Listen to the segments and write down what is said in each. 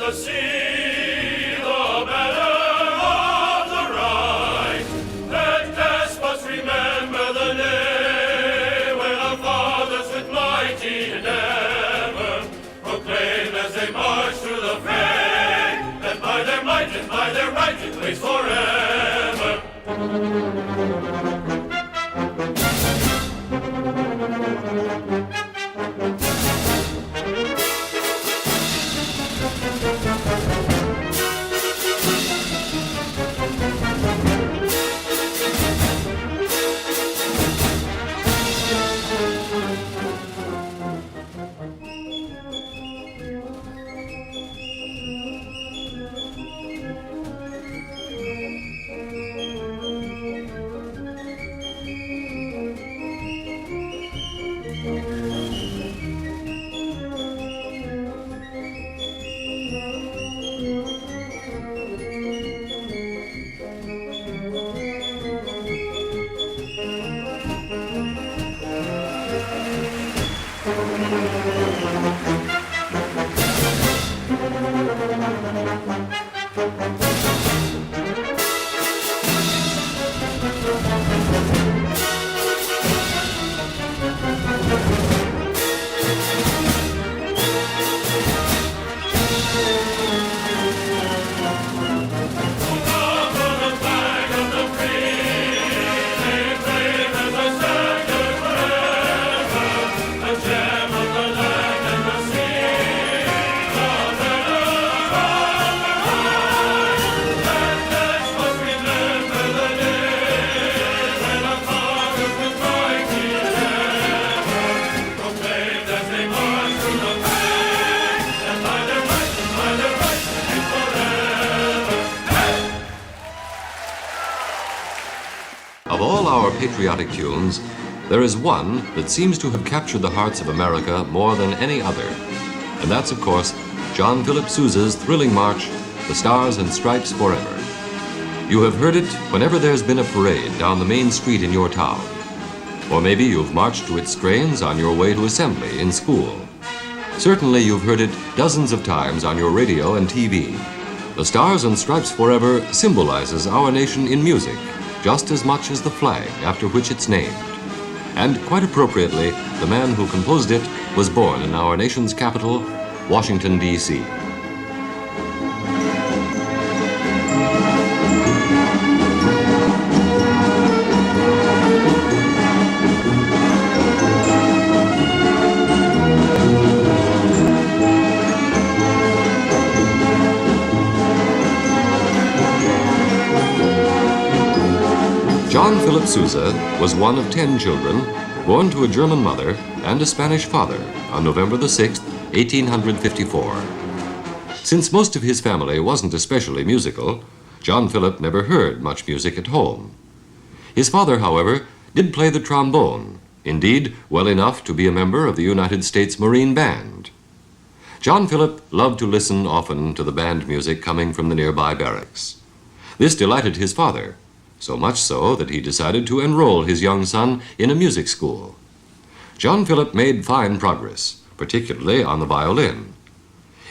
the sea, the better of the right. Let despots remember the day when our fathers with mighty endeavor proclaimed as they marched through the fray that by their might and by their right it waits forever. Of all our patriotic tunes, there is one that seems to have captured the hearts of America more than any other. And that's, of course, John Philip Sousa's thrilling march, The Stars and Stripes Forever. You have heard it whenever there's been a parade down the main street in your town. Or maybe you've marched to its strains on your way to assembly in school. Certainly you've heard it dozens of times on your radio and TV. The Stars and Stripes Forever symbolizes our nation in music, just as much as the flag after which it's named. And quite appropriately, the man who composed it was born in our nation's capital, Washington, D.C. John Philip Sousa was one of 10 children, born to a German mother and a Spanish father on November the 6th, 1854. Since most of his family wasn't especially musical, John Philip never heard much music at home. His father, however, did play the trombone, indeed well enough to be a member of the United States Marine Band. John Philip loved to listen often to the band music coming from the nearby barracks. This delighted his father, so much so that he decided to enroll his young son in a music school. John Philip made fine progress, particularly on the violin.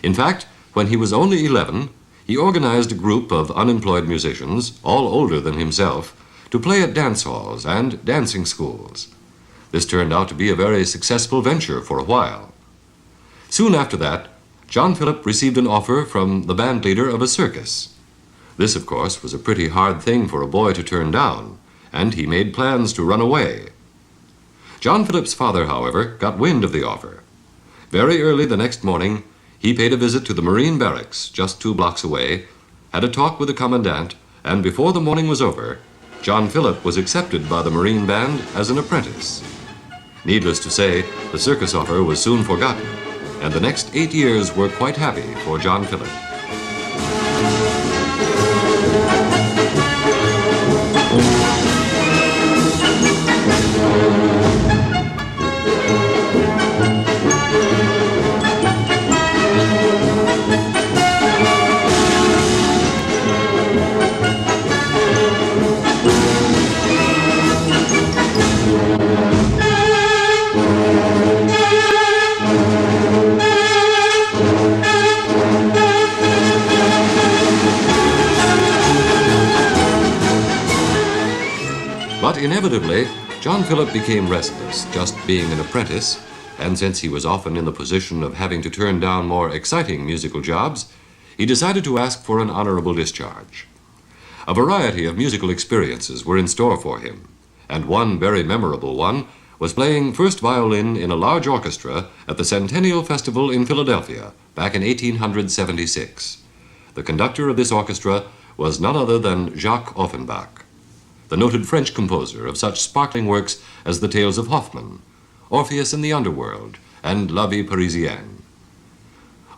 In fact, when he was only 11, he organized a group of unemployed musicians, all older than himself, to play at dance halls and dancing schools. This turned out to be a very successful venture for a while. Soon after that, John Philip received an offer from the band leader of a circus. This, of course, was a pretty hard thing for a boy to turn down, and he made plans to run away. John Philip's father, however, got wind of the offer. Very early the next morning, he paid a visit to the Marine Barracks, just 2 blocks away, had a talk with the commandant, and before the morning was over, John Philip was accepted by the Marine Band as an apprentice. Needless to say, the circus offer was soon forgotten, and the next 8 years were quite happy for John Philip. inevitably, John Philip became restless, just being an apprentice, and since he was often in the position of having to turn down more exciting musical jobs, he decided to ask for an honorable discharge. A variety of musical experiences were in store for him, and one very memorable one was playing first violin in a large orchestra at the Centennial Festival in Philadelphia back in 1876. The conductor of this orchestra was none other than Jacques Offenbach, the noted French composer of such sparkling works as the Tales of Hoffmann, Orpheus in the Underworld, and La Vie Parisienne.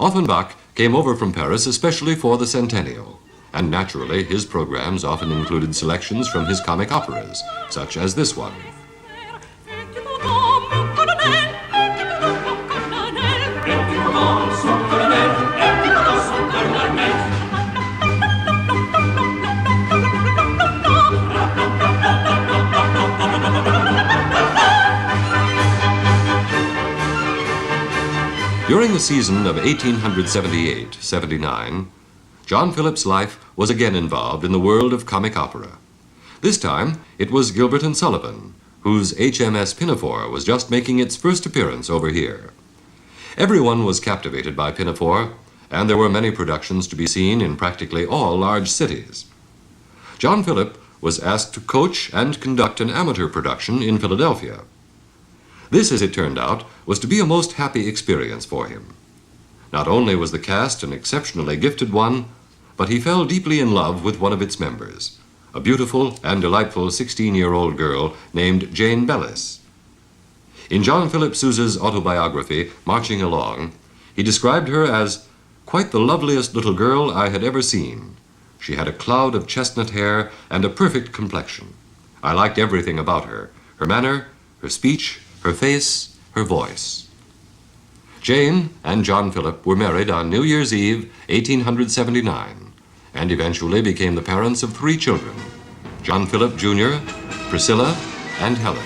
Offenbach came over from Paris especially for the Centennial, and naturally his programs often included selections from his comic operas, such as this one. During the season of 1878-79, John Philip's life was again involved in the world of comic opera. This time, it was Gilbert and Sullivan, whose HMS Pinafore was just making its first appearance over here. Everyone was captivated by Pinafore, and there were many productions to be seen in practically all large cities. John Philip was asked to coach and conduct an amateur production in Philadelphia. This, as it turned out, was to be a most happy experience for him. Not only was the cast an exceptionally gifted one, but he fell deeply in love with one of its members, a beautiful and delightful 16-year-old girl named Jane Bellis. In John Philip Sousa's autobiography, Marching Along, he described her as quite the loveliest little girl I had ever seen. She had a cloud of chestnut hair and a perfect complexion. I liked everything about her, her manner, her speech, her face, her voice. Jane and John Philip were married on New Year's Eve, 1879, and eventually became the parents of 3 children, John Philip Jr., Priscilla, and Helen.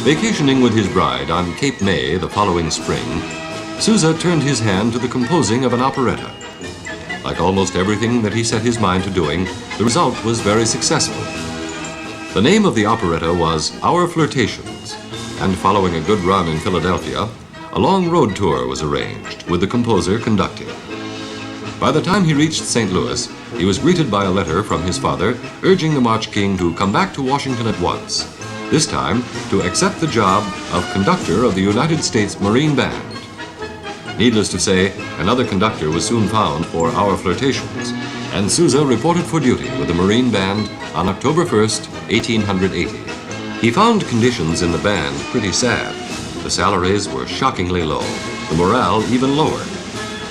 Vacationing with his bride on Cape May the following spring, Sousa turned his hand to the composing of an operetta. Like almost everything that he set his mind to doing, the result was very successful. The name of the operetta was Our Flirtations, and following a good run in Philadelphia, a long road tour was arranged, with the composer conducting. By the time he reached St. Louis, he was greeted by a letter from his father urging the March King to come back to Washington at once, this time to accept the job of conductor of the United States Marine Band. Needless to say, another conductor was soon found for Our Flirtations, and Sousa reported for duty with the Marine Band on October 1st, 1880. He found conditions in the band pretty sad. The salaries were shockingly low, the morale even lower,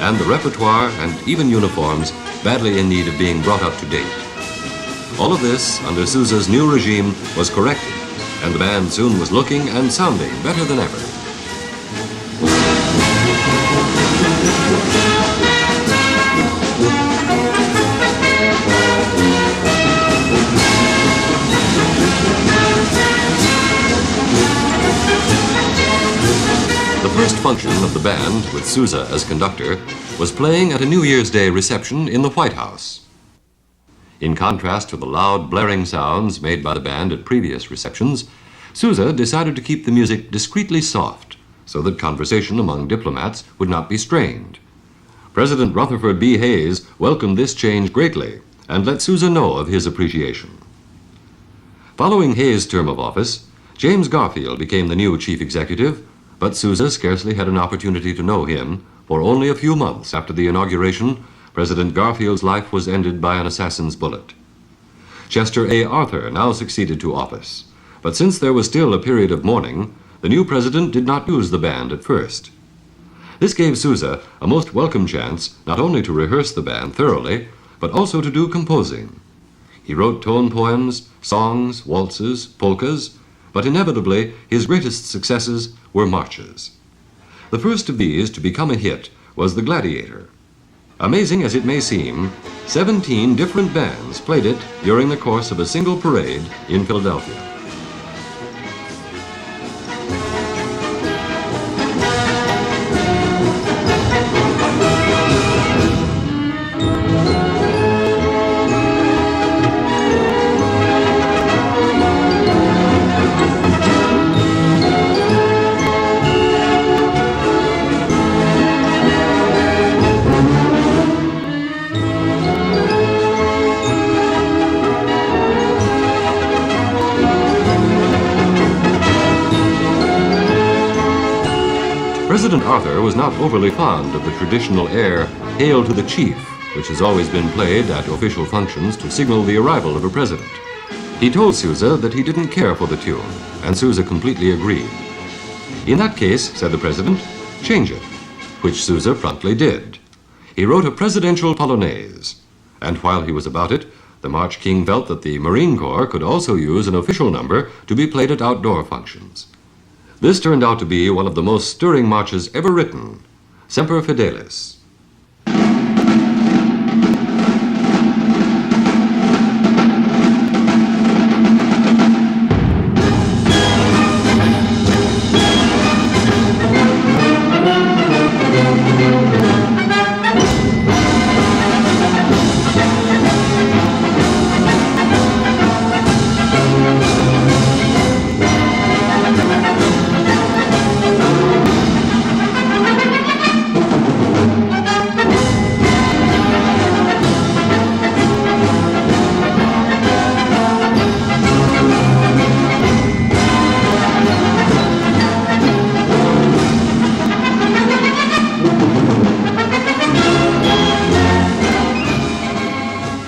and the repertoire and even uniforms badly in need of being brought up to date. All of this, under Sousa's new regime, was corrected, and the band soon was looking and sounding better than ever. The first function of the band, with Sousa as conductor, was playing at a New Year's Day reception in the White House. In contrast to the loud, blaring sounds made by the band at previous receptions, Sousa decided to keep the music discreetly soft so that conversation among diplomats would not be strained. President Rutherford B. Hayes welcomed this change greatly and let Sousa know of his appreciation. Following Hayes' term of office, James Garfield became the new chief executive, but Sousa scarcely had an opportunity to know him, for only a few months after the inauguration, President Garfield's life was ended by an assassin's bullet. Chester A. Arthur now succeeded to office, but since there was still a period of mourning, the new president did not use the band at first. This gave Sousa a most welcome chance not only to rehearse the band thoroughly, but also to do composing. He wrote tone poems, songs, waltzes, polkas, but inevitably his greatest successes were marches. The first of these to become a hit was The Gladiator. Amazing as it may seem, 17 different bands played it during the course of a single parade in Philadelphia. President Arthur was not overly fond of the traditional air, "Hail to the Chief," which has always been played at official functions to signal the arrival of a president. He told Sousa that he didn't care for the tune, and Sousa completely agreed. "In that case," said the president, "change it," which Sousa promptly did. He wrote a presidential polonaise, and while he was about it, the March King felt that the Marine Corps could also use an official number to be played at outdoor functions. This turned out to be one of the most stirring marches ever written, Semper Fidelis.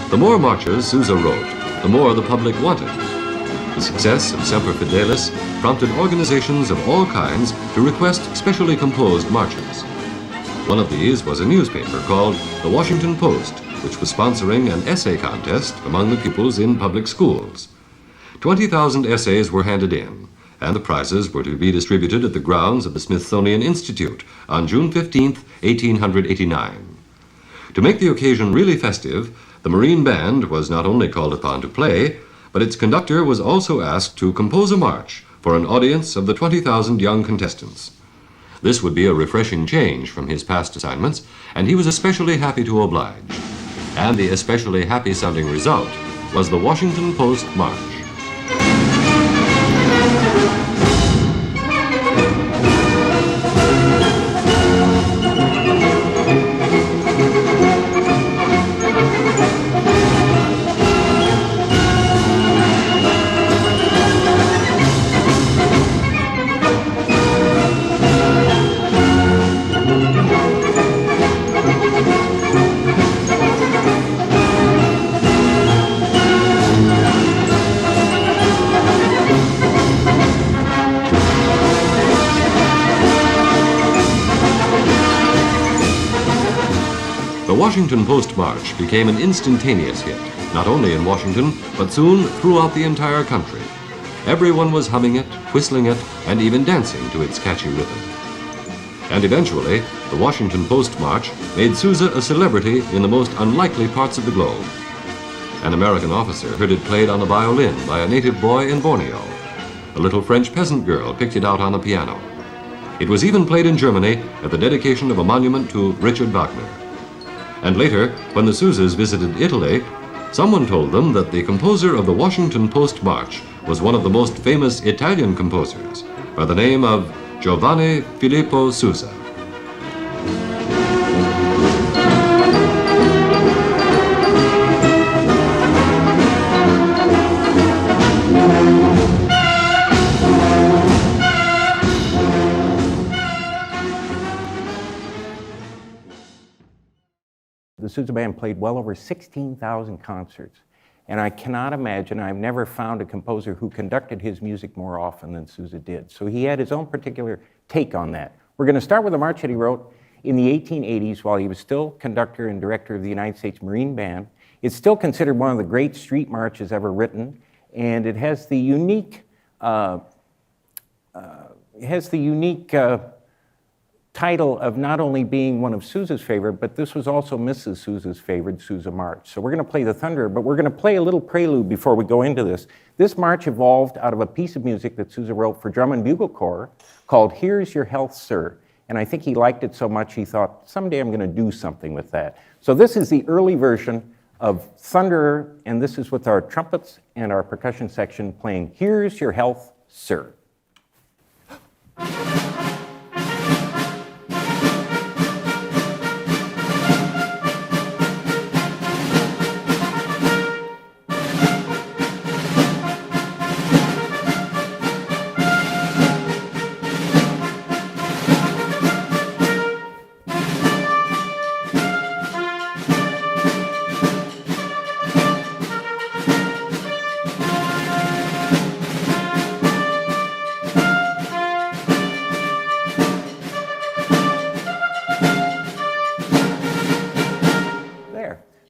The more marches Sousa wrote, the more the public wanted. The success of Semper Fidelis prompted organizations of all kinds to request specially composed marches. One of these was a newspaper called The Washington Post, which was sponsoring an essay contest among the pupils in public schools. 20,000 essays were handed in, and the prizes were to be distributed at the grounds of the Smithsonian Institute on June 15, 1889. To make the occasion really festive, the Marine Band was not only called upon to play, but its conductor was also asked to compose a march for an audience of the 20,000 young contestants. This would be a refreshing change from his past assignments, and he was especially happy to oblige. And the especially happy-sounding result was the Washington Post March. The Washington Post March became an instantaneous hit, not only in Washington, but soon throughout the entire country. Everyone was humming it, whistling it, and even dancing to its catchy rhythm. And eventually, the Washington Post March made Sousa a celebrity in the most unlikely parts of the globe. An American officer heard it played on the violin by a native boy in Borneo. A little French peasant girl picked it out on the piano. It was even played in Germany at the dedication of a monument to Richard Wagner. And later, when the Sousas visited Italy, someone told them that the composer of the Washington Post March was one of the most famous Italian composers, by the name of John Philip Sousa. The Sousa Band played well over 16,000 concerts, and I cannot imagine, I've never found a composer who conducted his music more often than Sousa did. So he had his own particular take on that. We're going to start with a march that he wrote in the 1880s while he was still conductor and director of the United States Marine Band. It's still considered one of the great street marches ever written, and it has the unique title of not only being one of Sousa's favorite, but this was also Mrs. Sousa's favorite Sousa march. So we're going to play the Thunderer, but we're going to play a little prelude before we go into this. This march evolved out of a piece of music that Sousa wrote for drum and bugle corps called Here's Your Health, Sir. And I think he liked it so much he thought, someday I'm going to do something with that. So this is the early version of Thunderer, and this is with our trumpets and our percussion section playing Here's Your Health, Sir.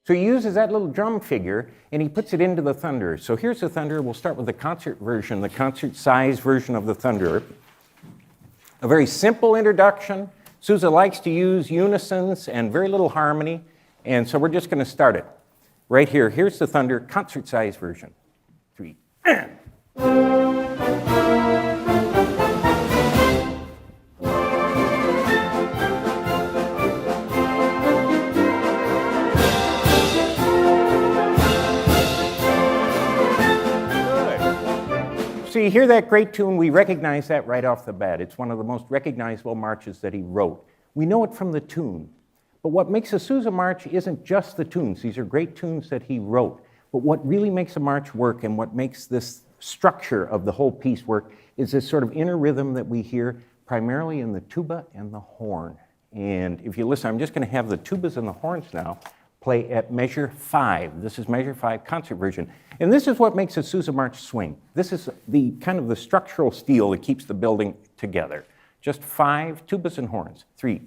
So he uses that little drum figure and he puts it into the Thunderer. So here's the Thunderer. We'll start with the concert version, the concert size version of the Thunderer. A very simple introduction. Sousa likes to use unisons and very little harmony. And so we're just going to start it right here. Here's the Thunderer concert size version. 3. So you hear that great tune, we recognize that right off the bat. It's one of the most recognizable marches that he wrote. We know it from the tune. But what makes a Sousa march isn't just the tunes. These are great tunes that he wrote. But what really makes a march work and what makes this structure of the whole piece work is this sort of inner rhythm that we hear primarily in the tuba and the horn. And if you listen, I'm just going to have the tubas and the horns now play at measure 5. This is measure 5 concert version. And this is what makes a Sousa march swing. This is the kind of the structural steel that keeps the building together. Just 5 tubas and horns. 3.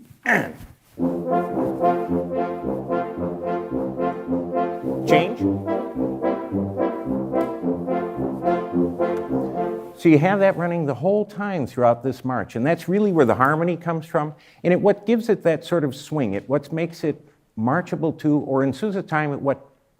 Change. So you have that running the whole time throughout this march. And that's really where the harmony comes from. And what gives it that sort of swing, what makes it marchable to, or in Sousa's time,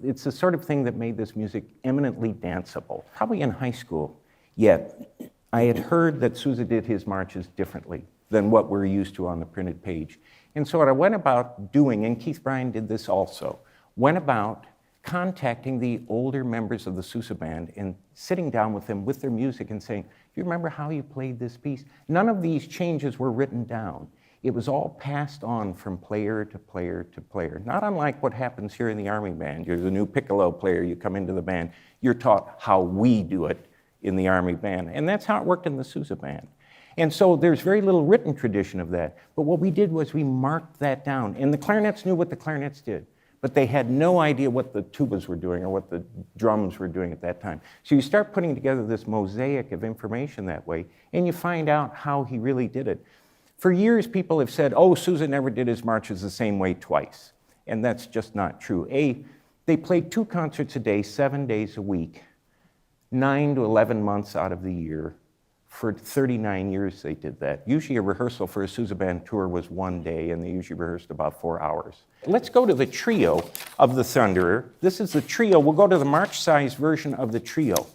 it's the sort of thing that made this music eminently danceable. Probably in high school, yet I had heard that Sousa did his marches differently than what we're used to on the printed page. And so what I went about doing, and Keith Bryan did this also, went about contacting the older members of the Sousa band and sitting down with them with their music and saying, do you remember how you played this piece? None of these changes were written down. It was all passed on from player to player to player. Not unlike what happens here in the Army Band. You're the new piccolo player, you come into the band, you're taught how we do it in the Army Band. And that's how it worked in the Sousa band. And so there's very little written tradition of that. But what we did was we marked that down. And the clarinets knew what the clarinets did. But they had no idea what the tubas were doing or what the drums were doing at that time. So you start putting together this mosaic of information that way, and you find out how he really did it. For years, people have said, oh, Sousa never did his marches the same way twice. And that's just not true. They played 2 concerts a day, 7 days a week, 9 to 11 months out of the year. For 39 years, they did that. Usually a rehearsal for a Sousa band tour was 1 day, and they usually rehearsed about 4 hours. Let's go to the trio of the Thunderer. This is the trio. We'll go to the march-size version of the trio.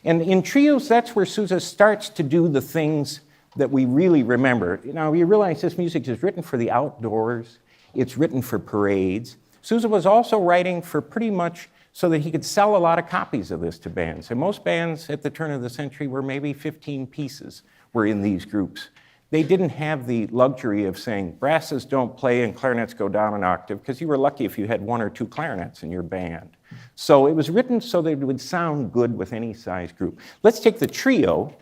And in trios, that's where Sousa starts to do the things that we really remember. Now, you realize this music is written for the outdoors. It's written for parades. Sousa was also writing for pretty much so that he could sell a lot of copies of this to bands. And most bands at the turn of the century were maybe 15 pieces were in these groups. They didn't have the luxury of saying, brasses don't play and clarinets go down an octave, because you were lucky if you had 1 or 2 clarinets in your band. So it was written so that it would sound good with any size group. Let's take the trio,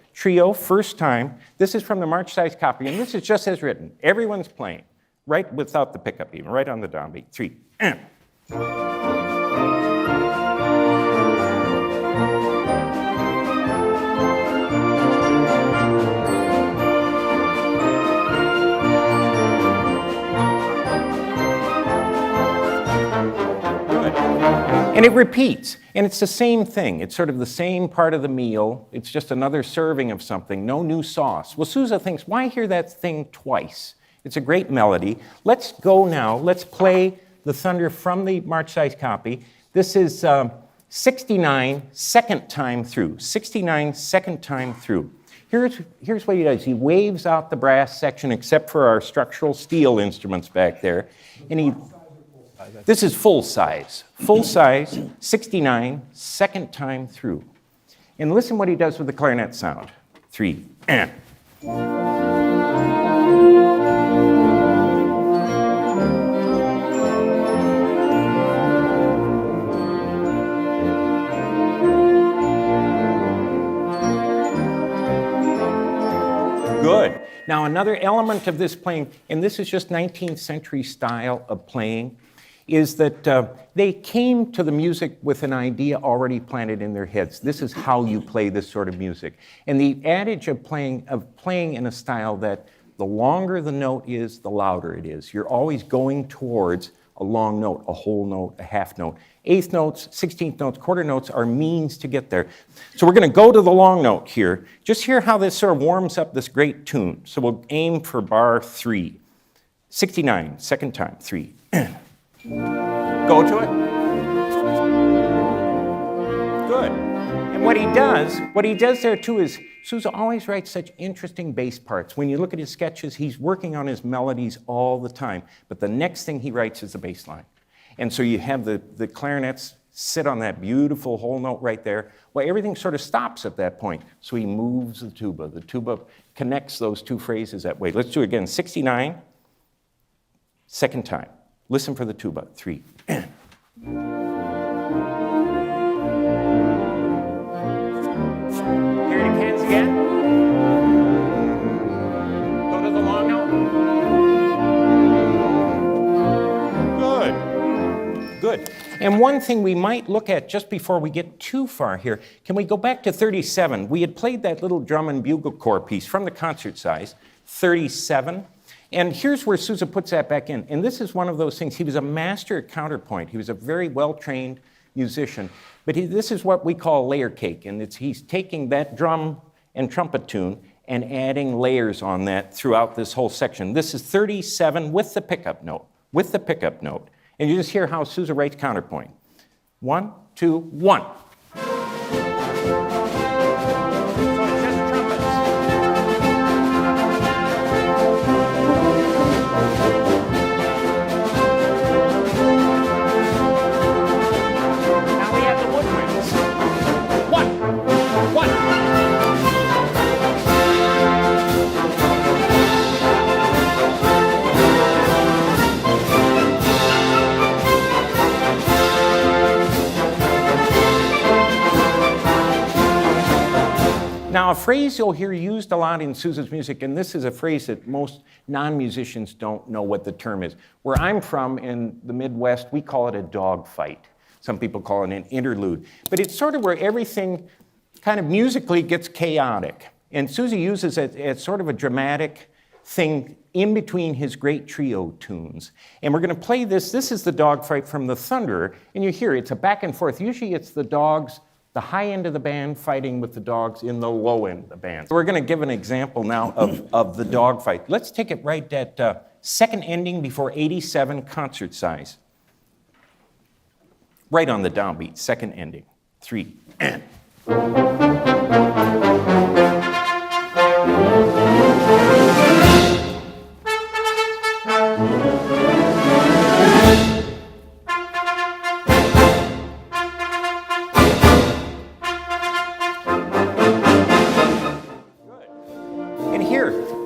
first time. This is from the march size copy, and this is just as written. Everyone's playing, right without the pickup even, right on the downbeat. 3. And it repeats, and it's the same thing. It's sort of the same part of the meal. It's just another serving of something, no new sauce. Well, Sousa thinks, why hear that thing twice? It's a great melody. Let's go now, let's play the Thunder from the March size copy. This is 69, second time through. 69, second time through. Here's what he does. He waves out the brass section, except for our structural steel instruments back there, and this is full size, 69, second time through. And listen what he does with the clarinet sound. 3, and. Good. Now another element of this playing, and this is just 19th century style of playing, is that they came to the music with an idea already planted in their heads. This is how you play this sort of music. And the adage of playing in a style that the longer the note is, the louder it is. You're always going towards a long note, a whole note, a half note. Eighth notes, 16th notes, quarter notes are means to get there. So we're going to go to the long note here. Just hear how this sort of warms up this great tune. So we'll aim for bar 3. 69, second time, 3. Go to it. Good. And what he does there too is, Sousa always writes such interesting bass parts. When you look at his sketches, he's working on his melodies all the time. But the next thing he writes is the bass line. And so you have the clarinets sit on that beautiful whole note right there. Well, everything sort of stops at that point. So he moves the tuba. The tuba connects those two phrases that way. Let's do it again. 69, second time. Listen for the tuba. 3. Hear it again. Go to the long note. Good. And one thing we might look at just before we get too far here, can we go back to 37? We had played that little drum and bugle corps piece from the concert size, 37. And here's where Sousa puts that back in. And this is one of those things. He was a master at counterpoint. He was a very well-trained musician. But this is what we call layer cake. And he's taking that drum and trumpet tune and adding layers on that throughout this whole section. This is 37 with the pickup note. And you just hear how Sousa writes counterpoint. 1, 2, 1. Now, a phrase you'll hear used a lot in Sousa's music, and this is a phrase that most non-musicians don't know what the term is. Where I'm from in the Midwest, we call it a dog fight. Some people call it an interlude. But it's sort of where everything kind of musically gets chaotic. And Sousa uses it as sort of a dramatic thing in between his great trio tunes. And we're going to play this. This is the dog fight from the Thunderer. And you hear it's a back and forth. Usually it's the dogs, the high end of the band fighting with the dogs in the low end of the band. So we're going to give an example now of the dog fight. Let's take it right at second ending before 87 concert size. Right on the downbeat, second ending. 3, and.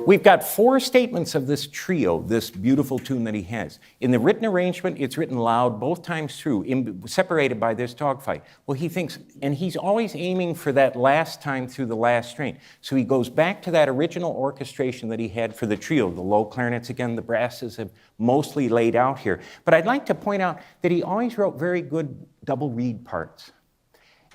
We've got 4 statements of this trio, this beautiful tune that he has. In the written arrangement, it's written loud both times through, separated by this dogfight. Well, he thinks, and he's always aiming for that last time through the last strain. So he goes back to that original orchestration that he had for the trio. The low clarinets, again, the brasses have mostly laid out here. But I'd like to point out that he always wrote very good double reed parts.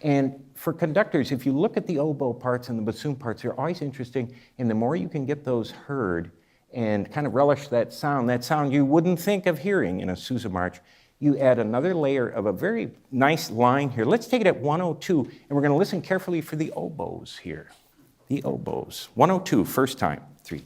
And for conductors, if you look at the oboe parts and the bassoon parts, they're always interesting. And the more you can get those heard and kind of relish that sound you wouldn't think of hearing in a Sousa march, you add another layer of a very nice line here. Let's take it at 102, and we're going to listen carefully for the oboes here. The oboes. 102, first time. 3.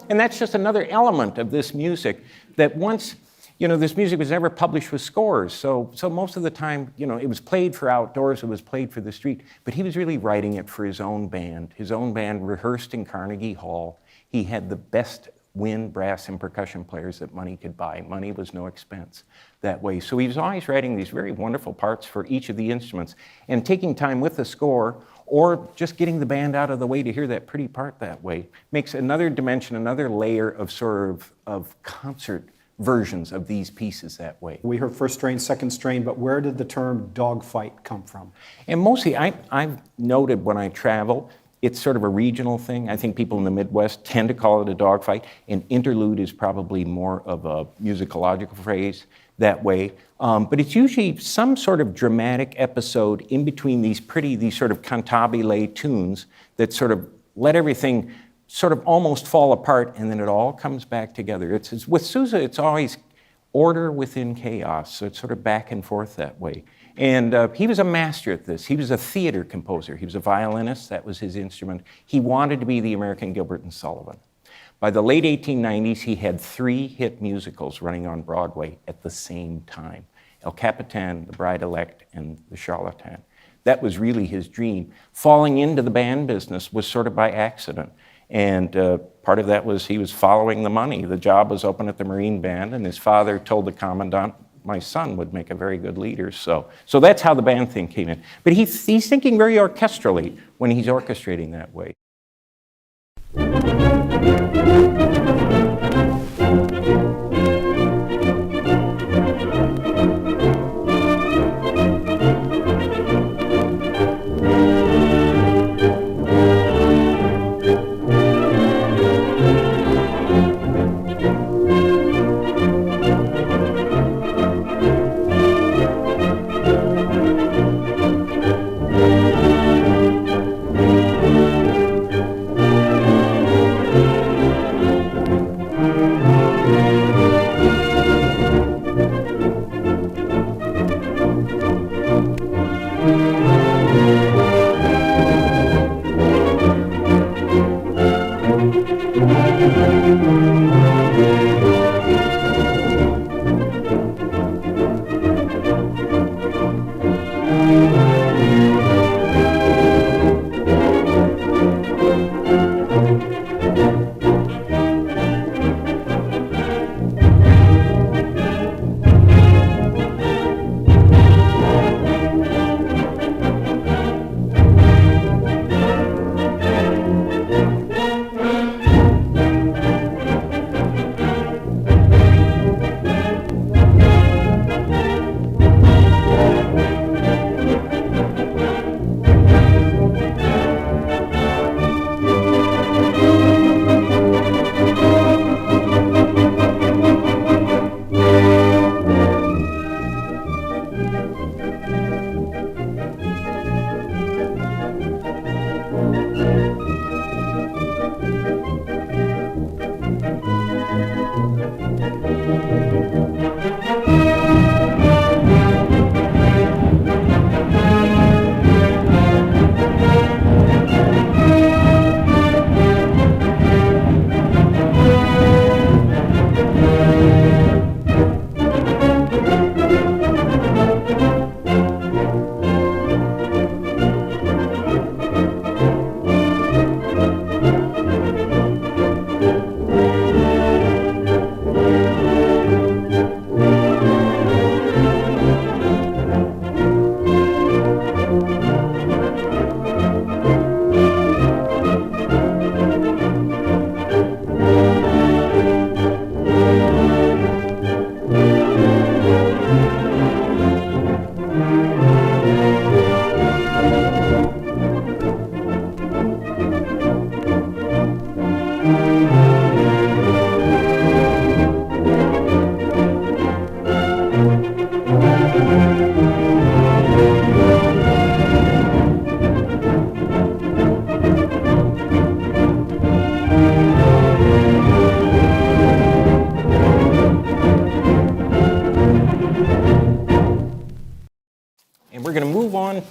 And that's just another element of this music that once, this music was never published with scores. So most of the time, it was played for outdoors, it was played for the street, but he was really writing it for his own band. His own band rehearsed in Carnegie Hall. He had the best wind, brass, and percussion players that money could buy. Money was no expense that way. So he was always writing these very wonderful parts for each of the instruments and taking time with the score or just getting the band out of the way to hear that pretty part that way makes another dimension, another layer of of concert versions of these pieces that way. We heard first strain, second strain, but where did the term dogfight come from? And mostly, I've noted when I travel, it's sort of a regional thing. I think people in the Midwest tend to call it a dogfight, and interlude is probably more of a musicological phrase that way. But it's usually some sort of dramatic episode in between these sort of cantabile tunes that sort of let everything sort of almost fall apart, and then it all comes back together. It's with Sousa, it's always order within chaos, so it's sort of back and forth that way. And he was a master at this. He was a theater composer. He was a violinist. That was his instrument. He wanted to be the American Gilbert and Sullivan. By the late 1890s, he had 3 hit musicals running on Broadway at the same time. El Capitan, The Bride-Elect, and The Charlatan. That was really his dream. Falling into the band business was sort of by accident. And part of that was he was following the money. The job was open at the Marine Band, and his father told the commandant, my son would make a very good leader. So that's how the band thing came in. But he's thinking very orchestrally when he's orchestrating that way.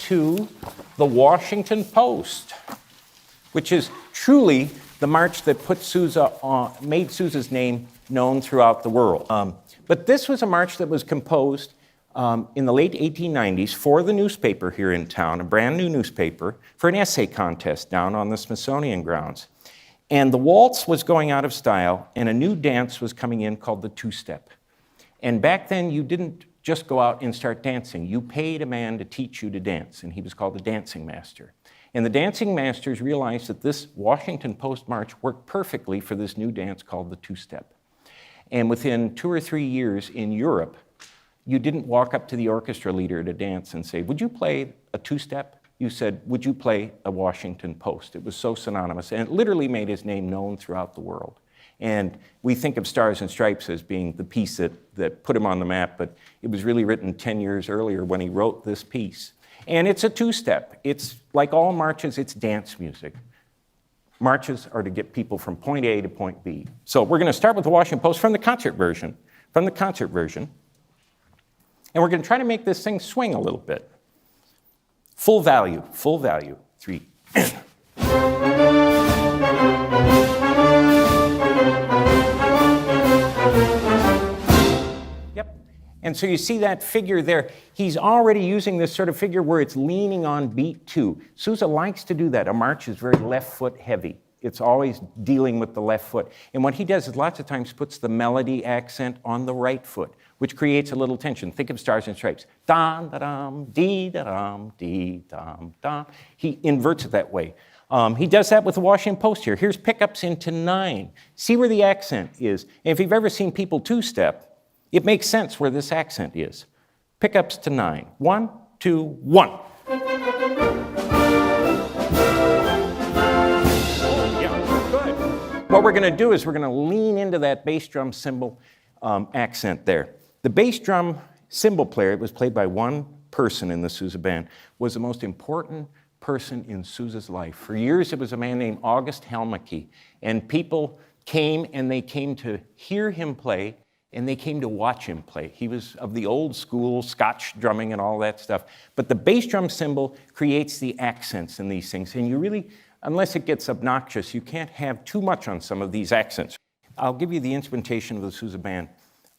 to the Washington Post, which is truly the march that put made Sousa's name known throughout the world. But this was a march that was composed in the late 1890s for the newspaper here in town, a brand new newspaper, for an essay contest down on the Smithsonian grounds. And the waltz was going out of style, and a new dance was coming in called the two-step. And back then, you didn't just go out and start dancing. You paid a man to teach you to dance, and he was called the dancing master. And the dancing masters realized that this Washington Post march worked perfectly for this new dance called the two-step. And within 2 or 3 years in Europe, you didn't walk up to the orchestra leader at a dance and say, would you play a two-step? You said, would you play a Washington Post? It was so synonymous, and it literally made his name known throughout the world. And we think of Stars and Stripes as being the piece that put him on the map, but it was really written 10 years earlier when he wrote this piece. And it's a two-step. It's like all marches, it's dance music. Marches are to get people from point A to point B. So we're going to start with the Washington Post from the concert version. And we're going to try to make this thing swing a little bit. Full value, 3. Yep. And so you see that figure there. He's already using this sort of figure where it's leaning on beat 2. Sousa likes to do that. A march is very left foot heavy. It's always dealing with the left foot. And what he does is lots of times puts the melody accent on the right foot, which creates a little tension. Think of Stars and Stripes. Dum, da-dum, dee, da-dum, dee, dum, dum. He inverts it that way. He does that with the Washington Post here. Here's pickups into 9. See where the accent is. And if you've ever seen people two-step, it makes sense where this accent is. Pickups to 9. 1, 2, 1. What we're going to do is we're going to lean into that bass drum cymbal accent there. The bass drum cymbal player, it was played by one person in the Sousa band, was the most important person in Sousa's life. For years, it was a man named August Helmeke, and people came and they came to hear him play, and they came to watch him play. He was of the old school, Scotch drumming and all that stuff. But the bass drum cymbal creates the accents in these things, and you really, unless it gets obnoxious, you can't have too much on some of these accents. I'll give you the instrumentation of the Sousa band,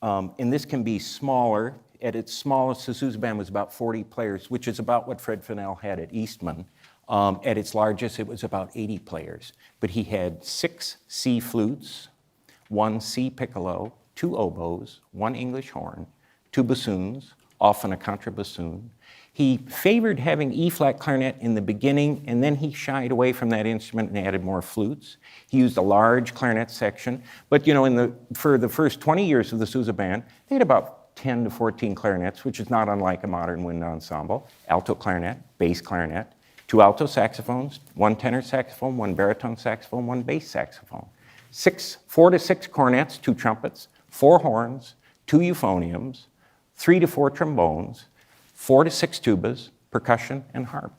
and this can be smaller. At its smallest, the Sousa band was about 40 players, which is about what Fred Fennell had at Eastman. At its largest, it was about 80 players. But he had 6 C flutes, 1 C piccolo, 2 oboes, 1 English horn, 2 bassoons, often a contrabassoon. He favored having E-flat clarinet in the beginning, and then he shied away from that instrument and added more flutes. He used a large clarinet section, but for the first 20 years of the Sousa band, they had about 10 to 14 clarinets, which is not unlike a modern wind ensemble. Alto clarinet, bass clarinet, 2 alto saxophones, 1 tenor saxophone, 1 baritone saxophone, 1 bass saxophone. 4 to 6 cornets, 2 trumpets, 4 horns, 2 euphoniums, 3 to 4 trombones, 4 to 6 tubas, percussion, and harp.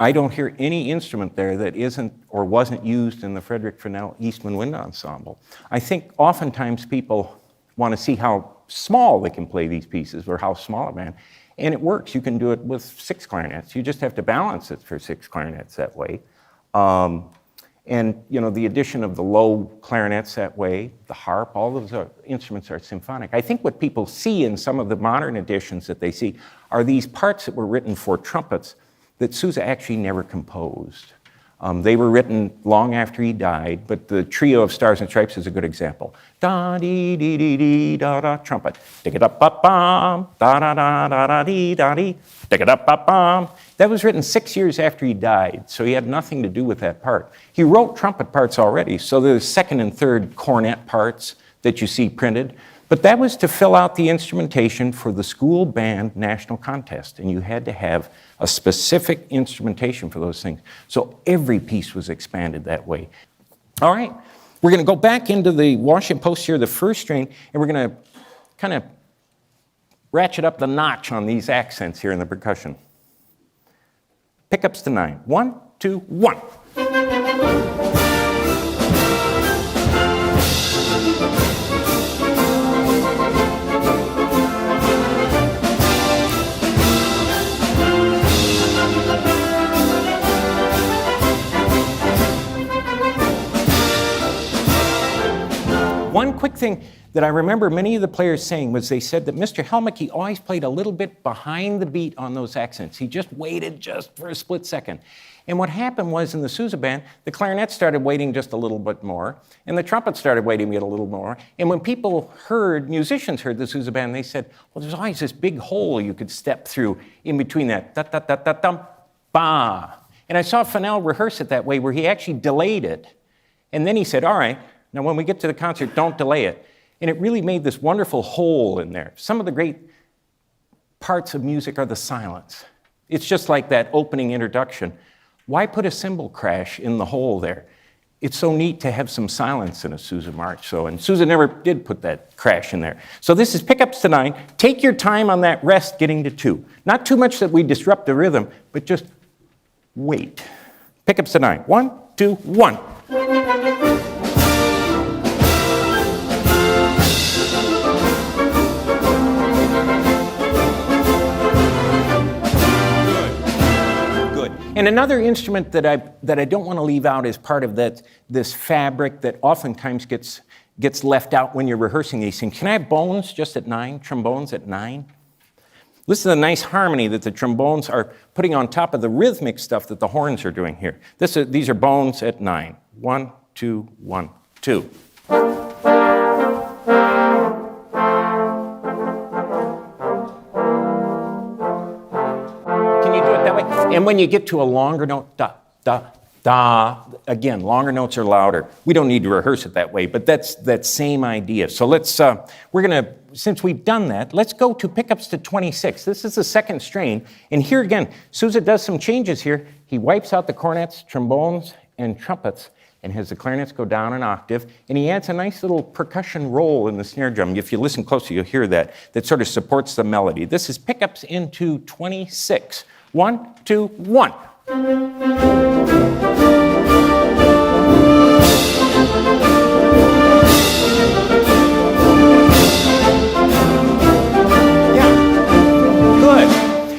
I don't hear any instrument there that isn't or wasn't used in the Frederick Fennell Eastman Wind Ensemble. I think oftentimes people want to see how small they can play these pieces or how small a band, and it works. You can do it with 6 clarinets. You just have to balance it for 6 clarinets that way. And the addition of the low clarinets that way, the harp, all those instruments are symphonic. I think what people see in some of the modern editions that they see are these parts that were written for trumpets that Sousa actually never composed. They were written long after he died, but the trio of Stars and Stripes is a good example. Da dee dee dee dee da da trumpet, dig it up bum da da da da da dee da dee, dig it up bum. That was written 6 years after he died, so he had nothing to do with that part. He wrote trumpet parts already, so there's 2nd and 3rd cornet parts that you see printed. But that was to fill out the instrumentation for the school band national contest, and you had to have a specific instrumentation for those things. So every piece was expanded that way. All right, we're going to go back into the Washington Post here, the first strain, and we're going to kind of ratchet up the notch on these accents here in the percussion. Pickups to 9. 1, 2, 1. thing that I remember many of the players saying was they said that Mr. Helmick, always played a little bit behind the beat on those accents. He just waited just for a split second. And what happened was in the Sousa band, the clarinet started waiting just a little bit more, and the trumpet started waiting a little more. And when musicians heard the Sousa band, they said, well, there's always this big hole you could step through in between that da-da-da-da-dum, ba. And I saw Fennell rehearse it that way, where he actually delayed it. And then he said, all right, now when we get to the concert, don't delay it. And it really made this wonderful hole in there. Some of the great parts of music are the silence. It's just like that opening introduction. Why put a cymbal crash in the hole there? It's so neat to have some silence in a Sousa march. And Sousa never did put that crash in there. So this is pickups to 9. Take your time on that rest getting to 2. Not too much that we disrupt the rhythm, but just wait. Pickups to 9. 1, 2, 1. And another instrument that I don't want to leave out as part of this fabric that oftentimes gets left out when you're rehearsing these things. Can I have bones just at 9? Trombones at 9? Listen to the nice harmony that the trombones are putting on top of the rhythmic stuff that the horns are doing here. These are bones at 9. 1, 2, 1, 2. And when you get to a longer note, da, da, da, again, longer notes are louder. We don't need to rehearse it that way, but that's that same idea. So since we've done that, let's go to pickups to 26. This is the second strain. And here again, Sousa does some changes here. He wipes out the cornets, trombones, and trumpets, and has the clarinets go down an octave. And he adds a nice little percussion roll in the snare drum. If you listen closely, you'll hear that sort of supports the melody. This is pickups into 26. 1, 2, 1.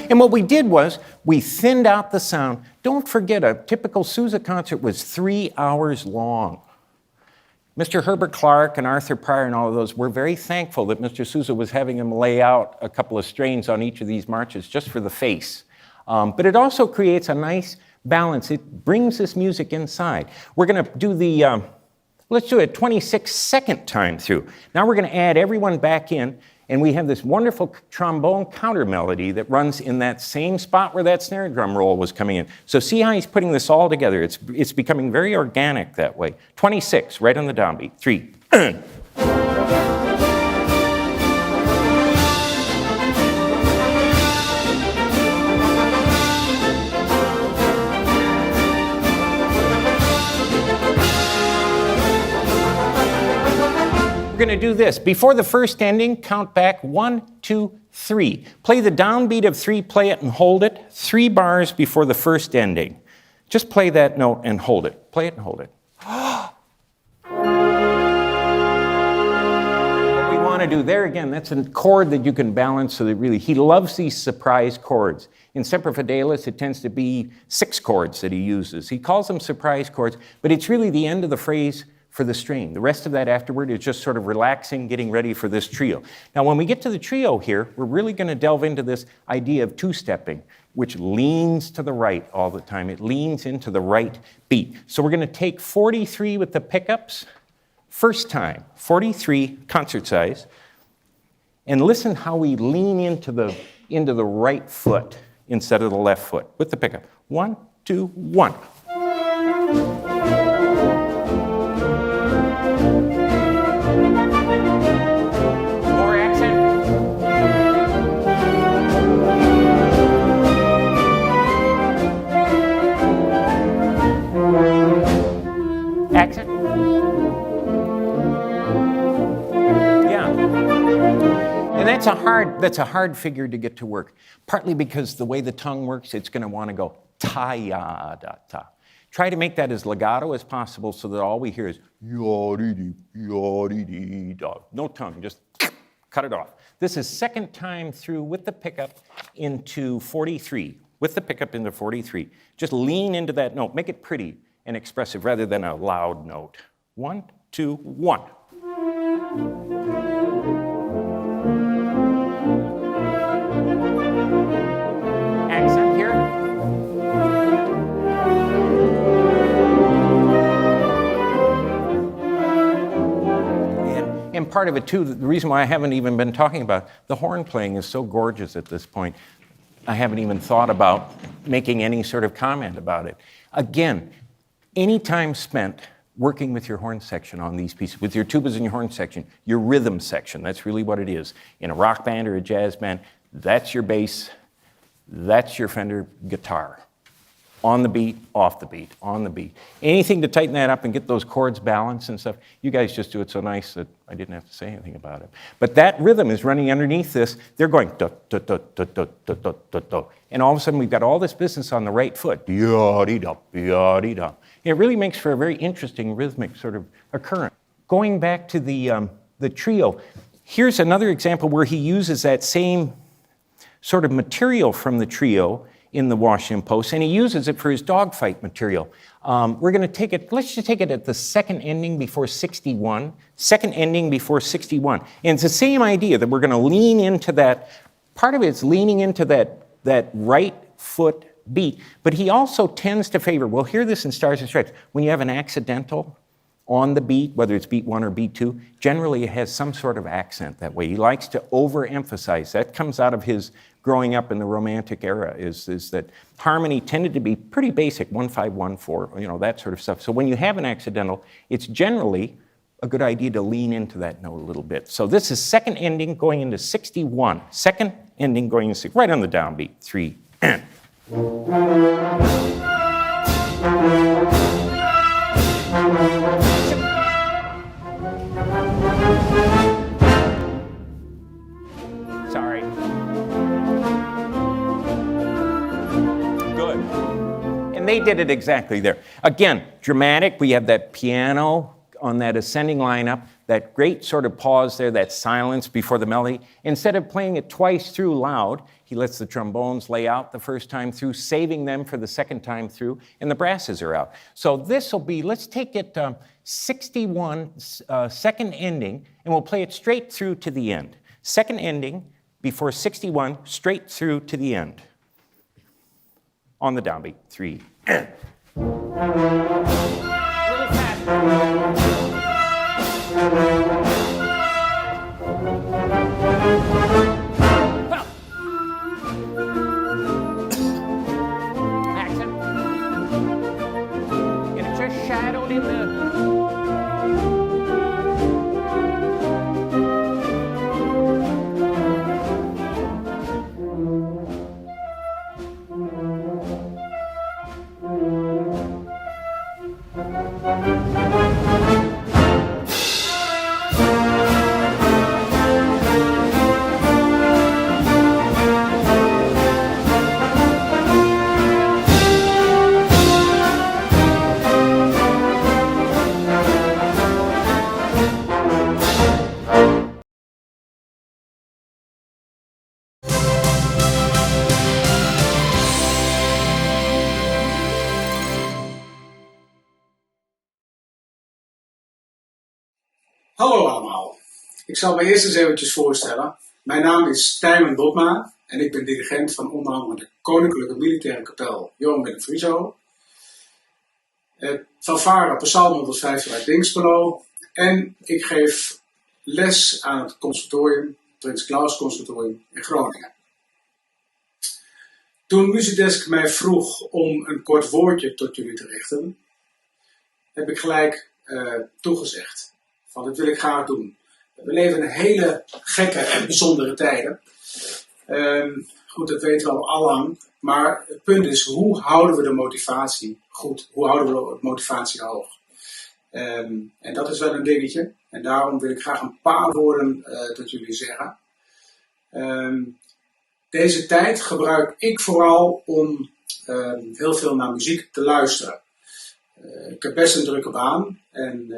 And what we did was we thinned out the sound. Don't forget, a typical Sousa concert was 3 hours long. Mr. Herbert Clark and Arthur Pryor and all of those were very thankful that Mr. Sousa was having them lay out a couple of strains on each of these marches just for the face. But it also creates a nice balance. It brings this music inside. We're going to do let's do it 26-second time through. Now we're going to add everyone back in, and we have this wonderful trombone counter melody that runs in that same spot where that snare drum roll was coming in. So see how he's putting this all together. It's becoming very organic that way. 26, right on the downbeat. 3. We're going to do this. Before the first ending, count back 1, 2, 3. Play the downbeat of 3, play it and hold it. 3 bars before the first ending. Just play that note and hold it. Play it and hold it. What we want to do there again, that's a chord that you can balance so that really, he loves these surprise chords. In Semper Fidelis, it tends to be 6 chords that he uses. He calls them surprise chords, but it's really the end of the phrase for the strain. The rest of that afterward is just sort of relaxing, getting ready for this trio. Now, when we get to the trio here, we're really going to delve into this idea of two-stepping, which leans to the right all the time. It leans into the right beat. So we're going to take 43 with the pickups, first time, 43 concert size, and listen how we lean into the right foot instead of the left foot with the pickup. 1, 2, 1. Accent. Yeah. And that's a hard figure to get to work. Partly because the way the tongue works, it's going to want to go ta-ya-da-ta. Try to make that as legato as possible so that all we hear is ya-dee-dee, ya-dee-dee-da. No tongue, just cut it off. This is second time through with the pickup into 43. With the pickup into 43. Just lean into that note. Make it pretty and expressive rather than a loud note. 1, 2, 1. Accent here. And part of it too, the reason why I haven't even been talking about the horn playing is so gorgeous at this point. I haven't even thought about making any sort of comment about it. Again, any time spent working with your horn section on these pieces, with your tubas and your horn section, your rhythm section, that's really what it is. In a rock band or a jazz band, that's your bass, that's your Fender guitar. On the beat, off the beat, on the beat. Anything to tighten that up and get those chords balanced and stuff, you guys just do it so nice that I didn't have to say anything about it. But that rhythm is running underneath this. They're going do, do, do, do, do, do, do, do, do. And all of a sudden we've got all this business on the right foot. Ya-dee-da, ya-dee-da. It really makes for a very interesting rhythmic sort of occurrence. Going back to the trio, here's another example where he uses that same sort of material from the trio in the Washington Post, and he uses it for his dogfight material. We're going to take it, let's just take it at the second ending before 61, second ending before 61. And it's the same idea that we're going to lean into that, part of it's leaning into that right foot beat, but he also tends to favor, we'll hear this in Stars and Stripes, when you have an accidental on the beat, whether it's beat 1 or beat 2, generally it has some sort of accent that way. He likes to overemphasize. That comes out of his growing up in the Romantic era, is that harmony tended to be pretty basic, 1-5, 1-4, you know, that sort of stuff. So when you have an accidental, it's generally a good idea to lean into that note a little bit. So this is second ending going into 61. Second ending going into 6, right on the downbeat, 3, and. Sorry. Good. And they did it exactly there. Again, dramatic. We have that piano on that ascending lineup, that great sort of pause there, that silence before the melody. Instead of playing it twice through loud, he lets the trombones lay out the first time through, saving them for the second time through, and the brasses are out. So this will be, let's take it 61, second ending, and we'll play it straight through to the end. Second ending before 61, straight through to the end. On the downbeat, 3, and. A little faster. Accent. And it's just shadowed in the. Hallo allemaal, ik zal me eerst eens eventjes voorstellen. Mijn naam is Tijmen Botma en ik ben dirigent van onder andere de Koninklijke Militaire Kapel Johan Willem Frieso, fanfare Psalm 150 uit Dinxperlo en ik geef les aan het conservatorium, Prins Claus Conservatorium in Groningen. Toen Muziekdesk mij vroeg om een kort woordje tot jullie te richten, heb ik gelijk toegezegd. Van dit wil ik graag doen. We leven in hele gekke en bijzondere tijden. Goed, dat weten we al allang. Maar het punt is, hoe houden we de motivatie goed? Hoe houden we de motivatie hoog? En dat is wel een dingetje. En daarom wil ik graag een paar woorden tot jullie zeggen. Deze tijd gebruik ik vooral om heel veel naar muziek te luisteren. Ik heb best een drukke baan en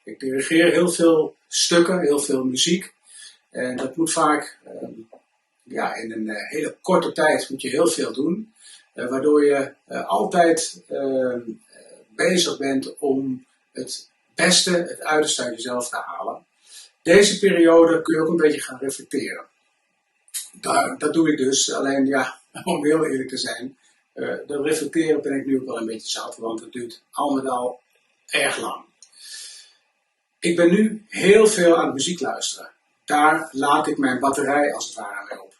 ik dirigeer heel veel stukken, heel veel muziek. En dat moet vaak, in een hele korte tijd moet je heel veel doen. Waardoor je altijd bezig bent om het beste, het uiterste uit jezelf te halen. deze periode kun je ook een beetje gaan reflecteren. Dat doe ik dus, alleen ja, om heel eerlijk te zijn, dat reflecteren ben ik nu ook wel een beetje zat, want het duurt al met al erg lang. Ik ben nu heel veel aan muziek luisteren. Daar laat ik mijn batterij als het ware mee op.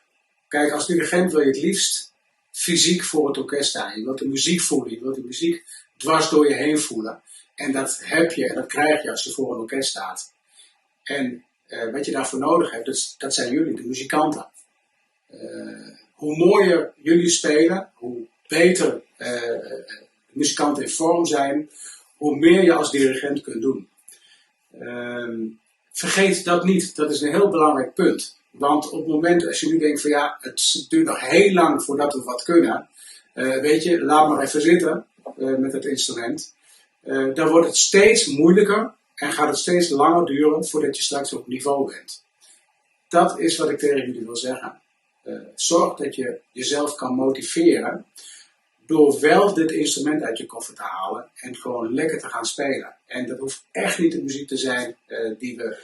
Kijk, als dirigent wil je het liefst fysiek voor het orkest staan. Je wilt de muziek voelen, je wilt de muziek dwars door je heen voelen. En dat heb je en dat krijg je als je voor een orkest staat. En wat je daarvoor nodig hebt, dat zijn jullie, de muzikanten. Hoe mooier jullie spelen, hoe beter muzikanten in vorm zijn, hoe meer je als dirigent kunt doen. Vergeet dat niet, dat is een heel belangrijk punt. Want op het moment als je nu denkt van ja, het duurt nog heel lang voordat we wat kunnen. Weet je, laat maar even zitten met het instrument. Dan wordt het steeds moeilijker en gaat het steeds langer duren voordat je straks op niveau bent. Dat is wat ik tegen jullie wil zeggen. Zorg dat je jezelf kan motiveren door wel dit instrument uit je koffer te halen en gewoon lekker te gaan spelen. En dat hoeft echt niet de muziek te zijn die we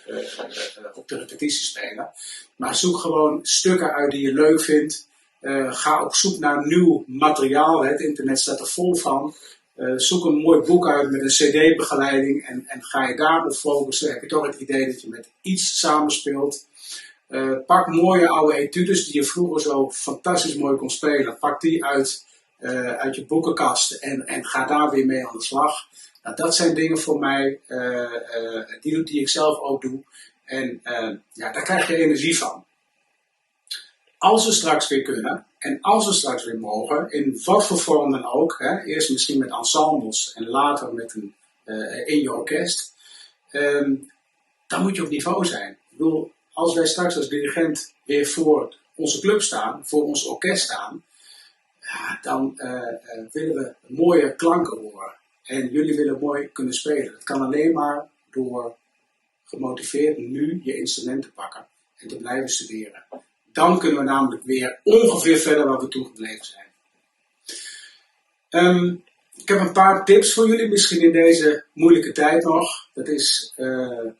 op de repetitie spelen. Maar zoek gewoon stukken uit die je leuk vindt. Ga op zoek naar nieuw materiaal. Het internet staat er vol van. Zoek een mooi boek uit met een cd-begeleiding en ga je daarop focussen. Heb je toch het idee dat je met iets samenspeelt. Pak mooie oude etudes die je vroeger zo fantastisch mooi kon spelen. Pak die uit je boekenkast en ga daar weer mee aan de slag. Nou, dat zijn dingen voor mij die ik zelf ook doe. En ja, daar krijg je energie van. Als we straks weer kunnen en als we straks weer mogen, in wat voor vorm dan ook, eerst misschien met ensembles en later met in je orkest, dan moet je op niveau zijn. Ik bedoel, als wij straks als dirigent weer voor onze club staan, voor ons orkest staan, ja, dan willen we mooie klanken horen. En jullie willen mooi kunnen spelen. Dat kan alleen maar door gemotiveerd nu je instrument te pakken en te blijven studeren. Dan kunnen we namelijk weer ongeveer verder waar we toen gebleven zijn. Ik heb een paar tips voor jullie, misschien in deze moeilijke tijd nog. Dat is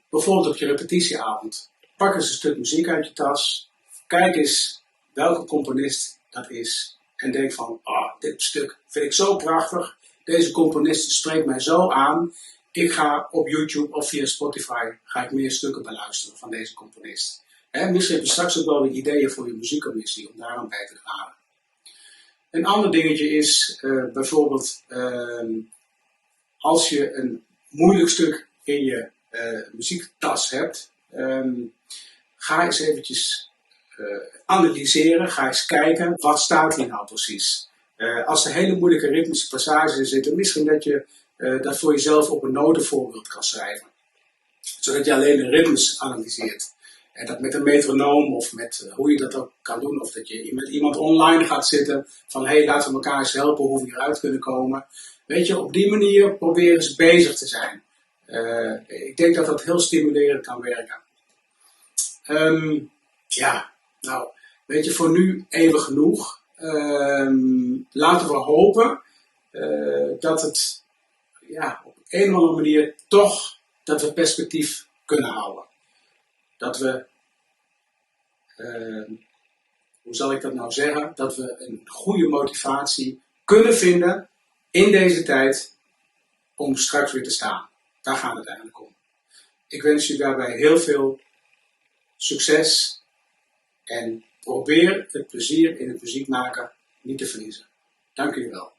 bijvoorbeeld op je repetitieavond. Pak eens een stuk muziek uit je tas. Kijk eens welke componist dat is. En denk van, dit stuk vind ik zo prachtig. Deze componist spreekt mij zo aan. Ik ga op YouTube of via Spotify ga ik meer stukken beluisteren van deze componist. Misschien heb je straks ook wel weer ideeën voor je muziekcommissie om daar aan bij te dragen. Een ander dingetje is bijvoorbeeld als je een moeilijk stuk in je muziektas hebt, ga eens eventjes analyseren, ga eens kijken wat staat hier nou precies. Als er hele moeilijke ritmische passages in zitten, misschien dat je dat voor jezelf op een notenvoorbeeld kan schrijven. Zodat je alleen de ritmes analyseert. En dat met een metronoom of met hoe je dat ook kan doen. Of dat je met iemand online gaat zitten van hey, laten we elkaar eens helpen hoe we hieruit kunnen komen. Weet je, op die manier probeer eens bezig te zijn. Ik denk dat dat heel stimulerend kan werken. Ja, nou, weet je, voor nu even genoeg. Laten we hopen dat het op een of andere manier toch dat we perspectief kunnen houden. Dat we, hoe zal ik dat nou zeggen, dat we een goede motivatie kunnen vinden in deze tijd om straks weer te staan. Daar gaat het eigenlijk om. Ik wens je daarbij heel veel succes en probeer het plezier in het muziek maken niet te verliezen. Dank jullie wel.